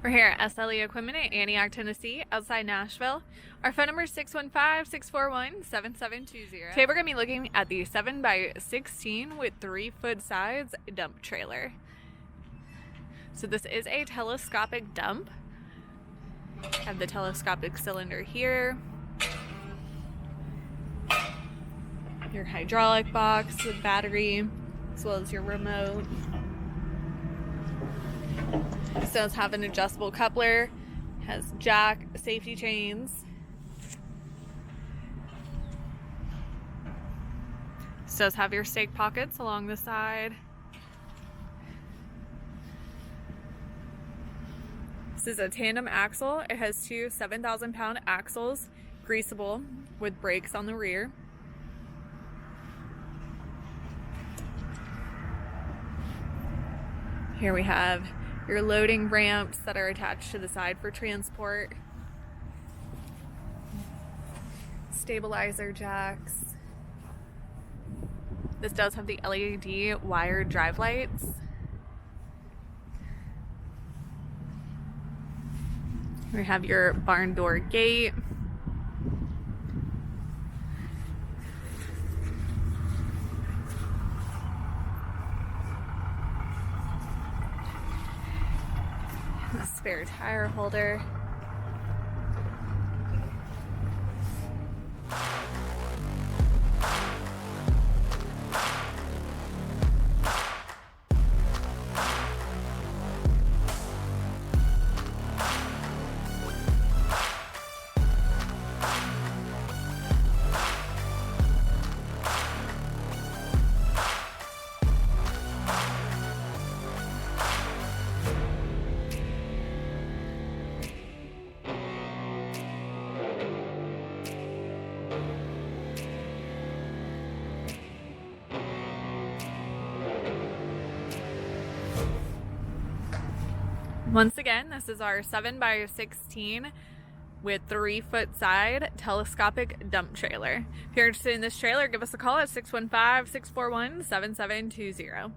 We're here at SLE Equipment in Antioch, Tennessee, outside Nashville. Our phone number is 615-641-7720. Today we're going to be looking at the 7x16 with 3-foot sides dump trailer. So this is a telescopic dump. Have the telescopic cylinder here. Your hydraulic box with battery, as well as your remote. This does have an adjustable coupler, has jack safety chains. This does have your stake pockets along the side. This is a tandem axle. It has two 7,000-pound axles, greaseable, with brakes on the rear. Here we have your loading ramps that are attached to the side for transport. Stabilizer jacks. This does have the LED wired drive lights. We have your barn door gate. A spare tire holder. Once again, this is our 7x16 with 3-foot side telescopic dump trailer. If you're interested in this trailer, give us a call at 615-641-7720.